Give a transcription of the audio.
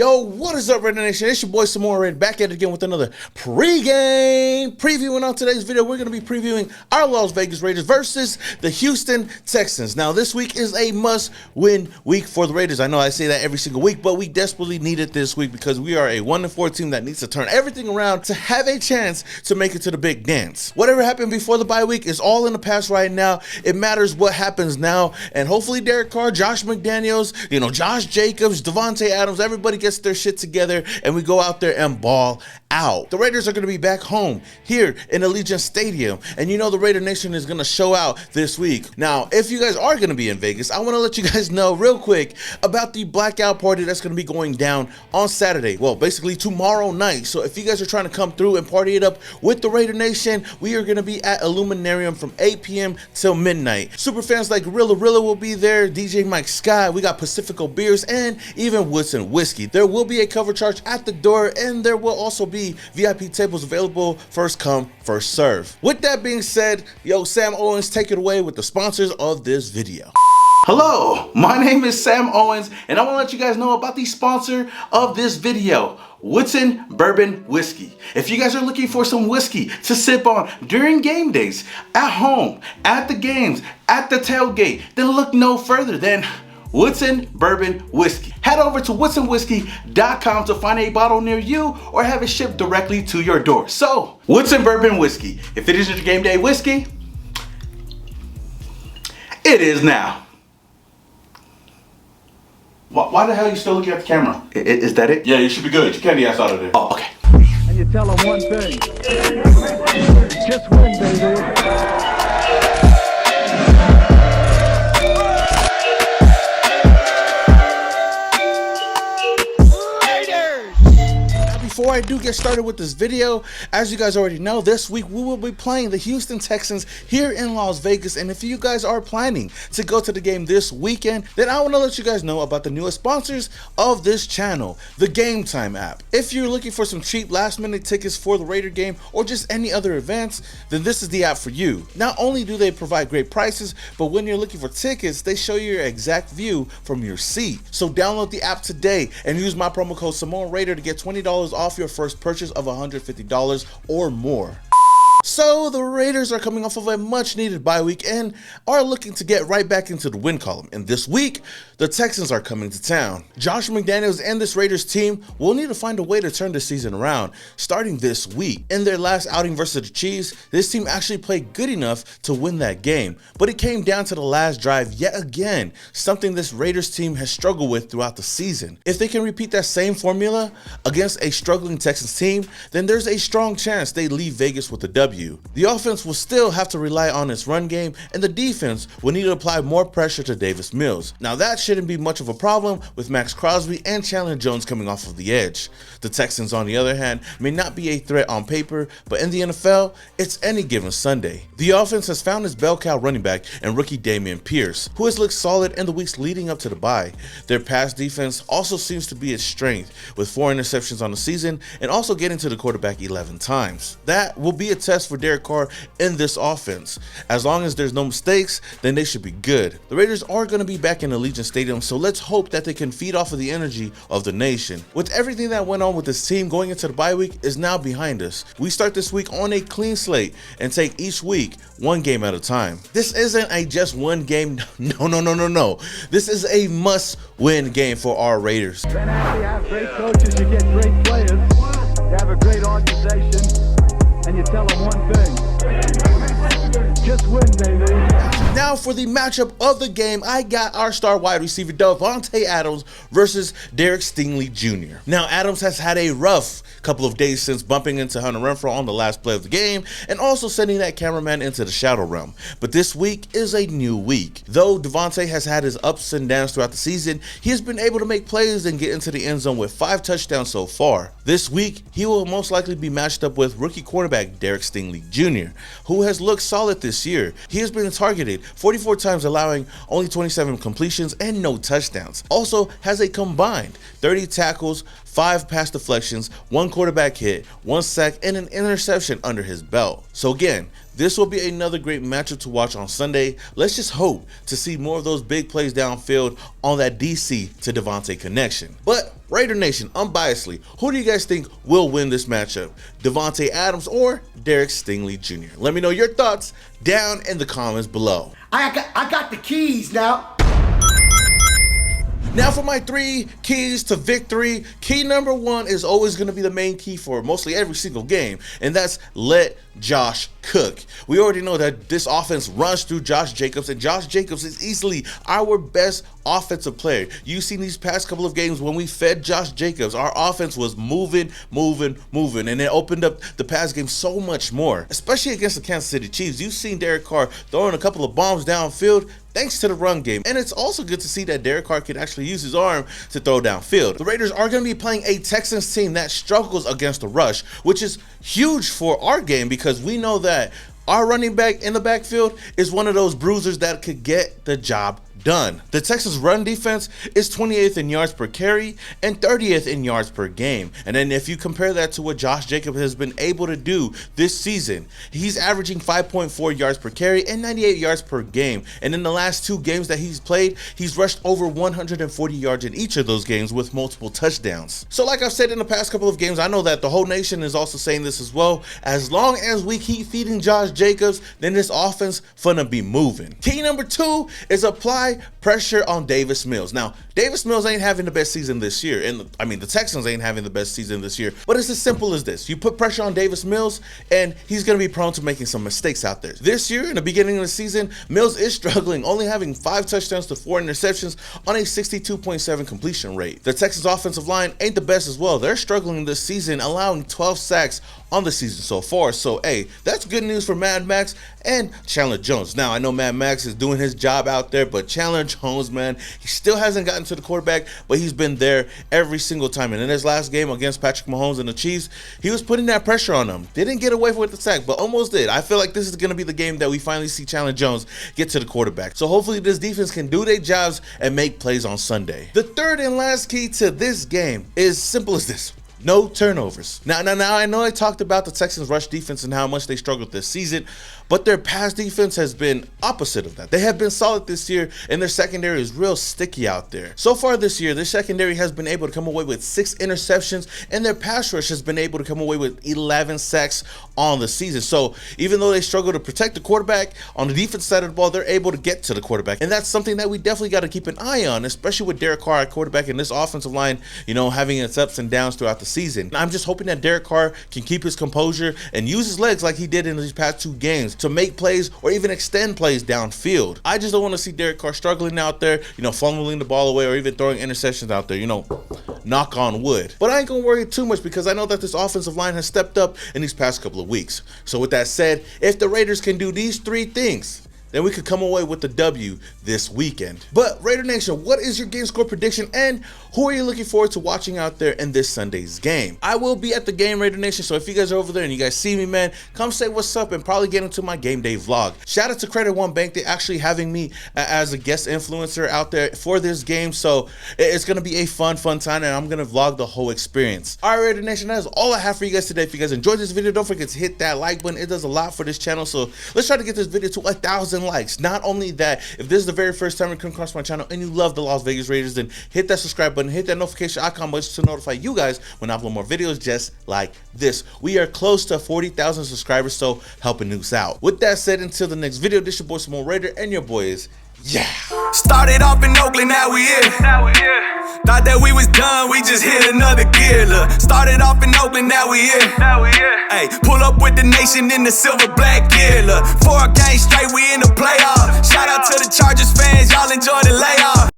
Yo, what is up, Raidernation? It's your boy Samoa back at it again with another pre-game preview. And on today's video, we're going to be previewing our Las Vegas Raiders versus the Houston Texans. Now, this week is a must-win week for the Raiders. I know I say that every single week, but we desperately need it this week because we are a 1-4 team that needs to turn everything around to have a chance to make it to the big dance. Whatever happened before the bye week is all in the past right now. It matters what happens now. And hopefully Derek Carr, Josh McDaniels, Josh Jacobs, Devontae Adams, everybody gets their shit together and we go out there and ball out. The Raiders are going to be back home here in Allegiant Stadium, and the Raider Nation is going to show out this week. Now, if you guys are going to be in Vegas, I want to let you guys know real quick about the blackout party that's going to be going down on Saturday. Well, basically tomorrow night. So if you guys are trying to come through and party it up with the Raider Nation, we are going to be at Illuminarium from 8 p.m. till midnight. Super fans like Rilla will be there, DJ Mike Scott, we got Pacifico Beers, and even Woodson Whiskey. There will be a cover charge at the door, and there will also be VIP tables available, first come, first serve. With that being said, Sam Owens, take it away with the sponsors of this video. Hello, my name is Sam Owens, and I want to let you guys know about the sponsor of this video, Woodson Bourbon Whiskey. If you guys are looking for some whiskey to sip on during game days, at home, at the games, at the tailgate, then look no further than Woodson Bourbon Whiskey. Head over to woodsonwhiskey.com to find a bottle near you or have it shipped directly to your door. So, Woodson Bourbon Whiskey. If it isn't your game day whiskey, it is now. Why the hell are you still looking at the camera? Is that it? Yeah, you should be good. You can't be ass out of there. Oh, okay. And you tell them one thing. Just win, baby. Before I do get started with this video, as you guys already know, this week we will be playing the Houston Texans here in Las Vegas. And if you guys are planning to go to the game this weekend, then I want to let you guys know about the newest sponsors of this channel, the Game Time app. If you're looking for some cheap last-minute tickets for the Raider game or just any other events, then this is the app for you. Not only do they provide great prices, but when you're looking for tickets, they show you your exact view from your seat. So download the app today and use my promo code SamoaRaider to get $20 off your first purchase of $150 or more. So the Raiders are coming off of a much needed bye week and are looking to get right back into the win column. And this week, the Texans are coming to town. Josh McDaniels and this Raiders team will need to find a way to turn the season around starting this week. In their last outing versus the Chiefs, this team actually played good enough to win that game, but it came down to the last drive yet again, something this Raiders team has struggled with throughout the season. If they can repeat that same formula against a struggling Texans team, then there's a strong chance they leave Vegas with a W. The offense will still have to rely on its run game, and the defense will need to apply more pressure to Davis Mills. Now that shouldn't be much of a problem with Max Crosby and Chandler Jones coming off of the edge. The Texans, on the other hand, may not be a threat on paper, but in the NFL, it's any given Sunday. The offense has found its bell cow running back and rookie Dameon Pierce, who has looked solid in the weeks leading up to the bye. Their pass defense also seems to be its strength, with 4 interceptions on the season and also getting to the quarterback 11 times. That will be a test for Derek Carr in this offense. As long as there's no mistakes, then they should be good. The Raiders are going to be back in Allegiant Stadium, so let's hope that they can feed off of the energy of the nation. With everything that went on with this team going into the bye week is now behind us. We start this week on a clean slate and take each week one game at a time. This isn't a just one game. No. This is a must-win game for our Raiders. Then after you have great coaches, you get great players. You have a great organization. And you tell them one thing. Just win, baby. Now for the matchup of the game, I got our star wide receiver Devontae Adams versus Derek Stingley Jr. Now Adams has had a rough couple of days since bumping into Hunter Renfrow on the last play of the game and also sending that cameraman into the shadow realm. But this week is a new week. Though Devontae has had his ups and downs throughout the season, he has been able to make plays and get into the end zone with 5 touchdowns so far. This week, he will most likely be matched up with rookie quarterback Derek Stingley Jr., who has looked solid this year. He has been targeted 44 times, allowing only 27 completions and no touchdowns. Also has a combined 30 tackles, 5 pass deflections, 1 quarterback hit, 1 sack, and an interception under his belt. So again, this will be another great matchup to watch on Sunday. Let's just hope to see more of those big plays downfield on that DC to Devontae connection. But Raider Nation, unbiasedly, who do you guys think will win this matchup? Devontae Adams or Derek Stingley Jr.? Let me know your thoughts down in the comments below. I got the keys now. Now for my 3 keys to victory. Key number 1 is always going to be the main key for mostly every single game, and that's let Josh cook. We already know that this offense runs through Josh Jacobs, and Josh Jacobs is easily our best offensive player. You've seen these past couple of games when we fed Josh Jacobs, our offense was moving, and it opened up the pass game so much more, especially against the Kansas City Chiefs. You've seen Derek Carr throwing a couple of bombs downfield thanks to the run game, and it's also good to see that Derek Carr can actually use his arm to throw downfield. The Raiders are going to be playing a Texans team that struggles against the rush, which is huge for our game because we know that our running back in the backfield is one of those bruisers that could get the job done. The Texans run defense is 28th in yards per carry and 30th in yards per game. And then if you compare that to what Josh Jacobs has been able to do this season, he's averaging 5.4 yards per carry and 98 yards per game. And in the last 2 games that he's played, he's rushed over 140 yards in each of those games with multiple touchdowns. So like I've said in the past couple of games, I know that the whole nation is also saying this as well. As long as we keep feeding Josh Jacobs, then this offense finna be moving. Key number 2 is apply pressure on Davis Mills. Now, Davis Mills ain't having the best season this year, and the Texans ain't having the best season this year, but it's as simple as this. You put pressure on Davis Mills, and he's going to be prone to making some mistakes out there. This year, in the beginning of the season, Mills is struggling, only having 5 touchdowns to 4 interceptions on a 62.7 completion rate. The Texans offensive line ain't the best as well. They're struggling this season, allowing 12 sacks on the season so far. So, hey, that's good news for Mad Max and Chandler Jones. Now, I know Mad Max is doing his job out there, but Chandler Jones, man, he still hasn't gotten to the quarterback, but he's been there every single time. And in his last game against Patrick Mahomes and the Chiefs, he was putting that pressure on them. Didn't get away with the sack, but almost did. I feel like this is going to be the game that we finally see Chandler Jones get to the quarterback. So hopefully this defense can do their jobs and make plays on Sunday. The third and last key to this game is simple as this. No turnovers. Now, I know I talked about the Texans' rush defense and how much they struggled this season, but their pass defense has been opposite of that. They have been solid this year, and their secondary is real sticky out there. So far this year, their secondary has been able to come away with 6 interceptions, and their pass rush has been able to come away with 11 sacks on the season. So even though they struggle to protect the quarterback, on the defense side of the ball, they're able to get to the quarterback. And that's something that we definitely got to keep an eye on, especially with Derek Carr at quarterback and this offensive line, having its ups and downs throughout the season. I'm just hoping that Derek Carr can keep his composure and use his legs like he did in these past 2 games to make plays or even extend plays downfield. I just don't want to see Derek Carr struggling out there, fumbling the ball away or even throwing interceptions out there, knock on wood. But I ain't gonna worry too much because I know that this offensive line has stepped up in these past couple of weeks. So with that said, if the Raiders can do these 3 things, then we could come away with the W this weekend. But Raider Nation, what is your game score prediction and who are you looking forward to watching out there in this Sunday's game? I will be at the game, Raider Nation, so if you guys are over there and you guys see me, man, come say what's up and probably get into my game day vlog. Shout out to Credit One Bank. They're actually having me as a guest influencer out there for this game, so it's going to be a fun time, and I'm going to vlog the whole experience. All right, Raider Nation, that is all I have for you guys today. If you guys enjoyed this video, don't forget to hit that like button. It does a lot for this channel, so let's try to get this video to 1,000 likes. Not only that, if this is the very first time you come across my channel and you love the Las Vegas Raiders, then hit that subscribe button, hit that notification icon button to notify you guys when I upload more videos just like this. We are close to 40,000 subscribers, so helping us out. With that said, until the next video, this your boy Small Raider, and your boy is Started off in Oakland, now we here. Thought that we was done, we just hit another gear. Look, started off in Oakland, now we here. Hey, pull up with the nation in the silver black gear. Look, 4 games straight, we in the playoff. Shout out to the Chargers fans, y'all enjoy the layup.